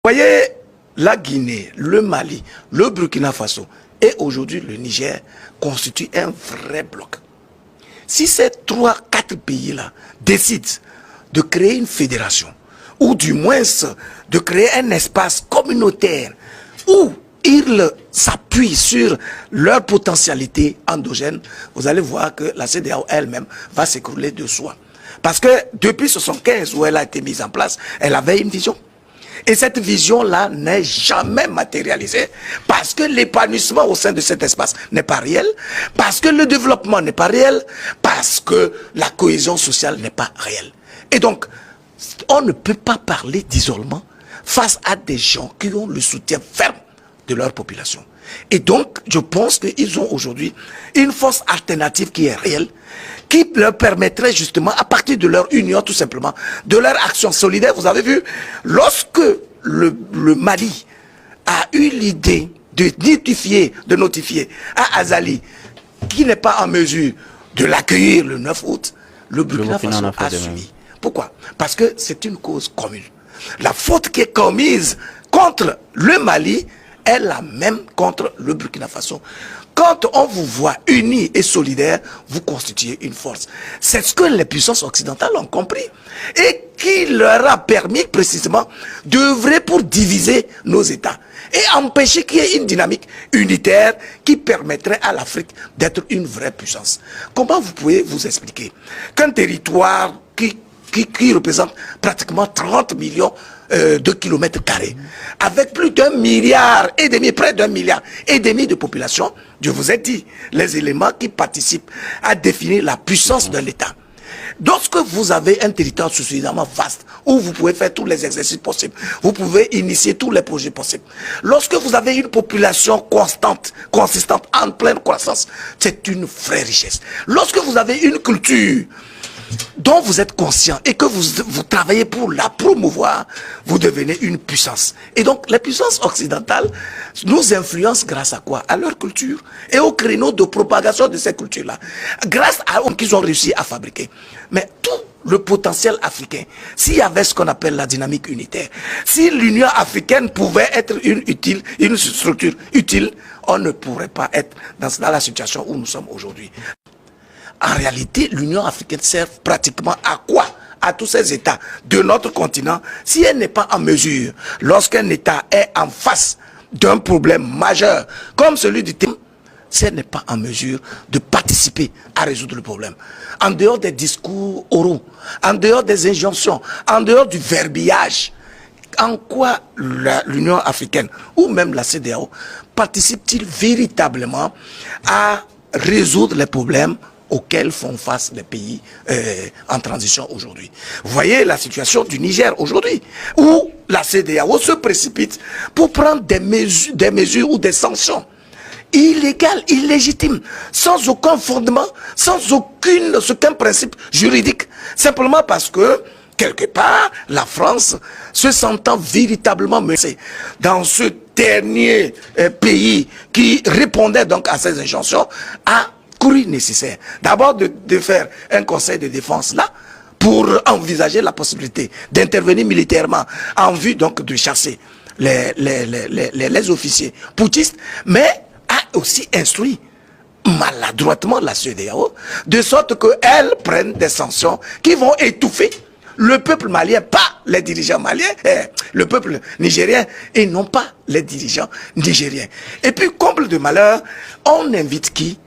Voyez, la Guinée, le Mali, le Burkina Faso et aujourd'hui le Niger constituent un vrai bloc. Si ces 3-4 pays-là décident de créer une fédération, ou du moins de créer un espace communautaire où ils s'appuient sur leur potentialité endogène, vous allez voir que la CEDEAO elle-même va s'écrouler de soi. Parce que depuis 1975 où elle a été mise en place, elle avait une vision. Et cette vision-là n'est jamais matérialisée parce que l'épanouissement au sein de cet espace n'est pas réel, parce que le développement n'est pas réel, parce que la cohésion sociale n'est pas réelle. Et donc, on ne peut pas parler d'isolement face à des gens qui ont le soutien ferme de leur population. Et donc, je pense qu'ils ont aujourd'hui une force alternative qui est réelle, qui leur permettrait justement, à partir de leur union tout simplement, de leur action solidaire. Vous avez vu, lorsque le Mali a eu l'idée de notifier à Azali, qui n'est pas en mesure de l'accueillir le 9 août, le Burkina Faso a suivi. Pourquoi? Parce que c'est une cause commune. La faute qui est commise contre le Mali est la même contre le Burkina Faso. Quand on vous voit unis et solidaires, vous constituez une force. C'est ce que les puissances occidentales ont compris et qui leur a permis précisément d'œuvrer pour diviser nos États et empêcher qu'il y ait une dynamique unitaire qui permettrait à l'Afrique d'être une vraie puissance. Comment vous pouvez vous expliquer qu'un territoire qui représente pratiquement 30 millions de kilomètres carrés, avec plus d'1,5 milliard, près d'1,5 milliard de population, je vous ai dit, les éléments qui participent à définir la puissance d'un État. Lorsque vous avez un territoire suffisamment vaste, où vous pouvez faire tous les exercices possibles, vous pouvez initier tous les projets possibles. Lorsque vous avez une population consistante, en pleine croissance, c'est une vraie richesse. Lorsque vous avez une culture dont vous êtes conscient et que vous travaillez pour la promouvoir, vous devenez une puissance. Et donc, les puissances occidentales nous influencent grâce à quoi? À leur culture et au créneau de propagation de ces cultures-là. Grâce à ce qu'ils ont réussi à fabriquer. Mais tout le potentiel africain, s'il y avait ce qu'on appelle la dynamique unitaire, si l'Union africaine pouvait être une structure utile, on ne pourrait pas être dans la situation où nous sommes aujourd'hui. En réalité, l'Union africaine sert pratiquement à quoi? À tous ces États de notre continent, si elle n'est pas en mesure, lorsqu'un État est en face d'un problème majeur, comme celui du thème, si elle n'est pas en mesure de participer à résoudre le problème. En dehors des discours oraux, en dehors des injonctions, en dehors du verbiage, en quoi l'Union africaine ou même la CEDEAO participe-t-il véritablement à résoudre les problèmes auxquels font face les pays en transition aujourd'hui? Vous voyez la situation du Niger aujourd'hui, où la CEDEAO se précipite pour prendre des mesures ou des sanctions illégales, illégitimes, sans aucun fondement, sans aucun principe juridique, simplement parce que quelque part, la France, se sentant véritablement menacée dans ce dernier pays qui répondait donc à ces injonctions, a couru nécessaire. D'abord de faire un conseil de défense là, pour envisager la possibilité d'intervenir militairement en vue donc de chasser les officiers putschistes, mais a aussi instruit maladroitement la CEDEAO, de sorte qu'elle prenne des sanctions qui vont étouffer le peuple malien, pas les dirigeants maliens, le peuple nigérien, et non pas les dirigeants nigériens. Et puis, comble de malheur, on invite qui?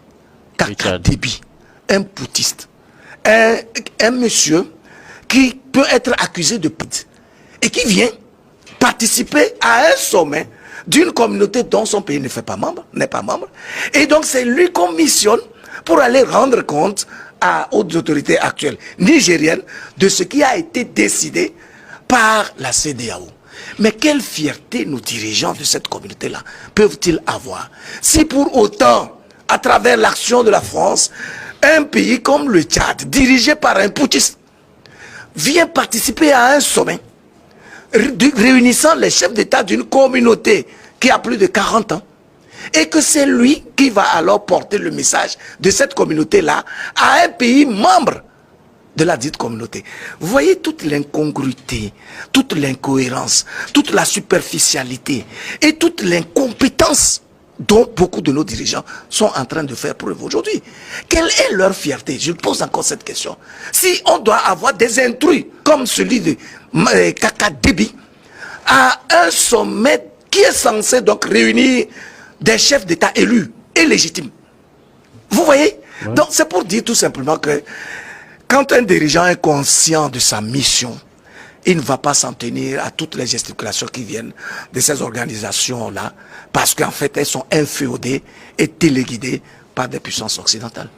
Kaka Déby, un putschiste, un monsieur qui peut être accusé de pute et qui vient participer à un sommet d'une communauté dont son pays n'est pas membre, et donc c'est lui qu'on missionne pour aller rendre compte aux autorités actuelles nigériennes de ce qui a été décidé par la CEDEAO. Mais quelle fierté nos dirigeants de cette communauté-là peuvent-ils avoir si pour autant, à travers l'action de la France, un pays comme le Tchad, dirigé par un putschiste, vient participer à un sommet réunissant les chefs d'État d'une communauté qui a plus de 40 ans, et que c'est lui qui va alors porter le message de cette communauté-là à un pays membre de la dite communauté. Vous voyez toute l'incongruité, toute l'incohérence, toute la superficialité et toute l'incompétence dont beaucoup de nos dirigeants sont en train de faire preuve aujourd'hui. Quelle est leur fierté? Je pose encore cette question. Si on doit avoir des intrus comme celui de Kaka Déby à un sommet qui est censé donc réunir des chefs d'État élus et légitimes. Vous voyez? Ouais. Donc c'est pour dire tout simplement que quand un dirigeant est conscient de sa mission, il ne va pas s'en tenir à toutes les gesticulations qui viennent de ces organisations-là, parce qu'en fait, elles sont inféodées et téléguidées par des puissances occidentales.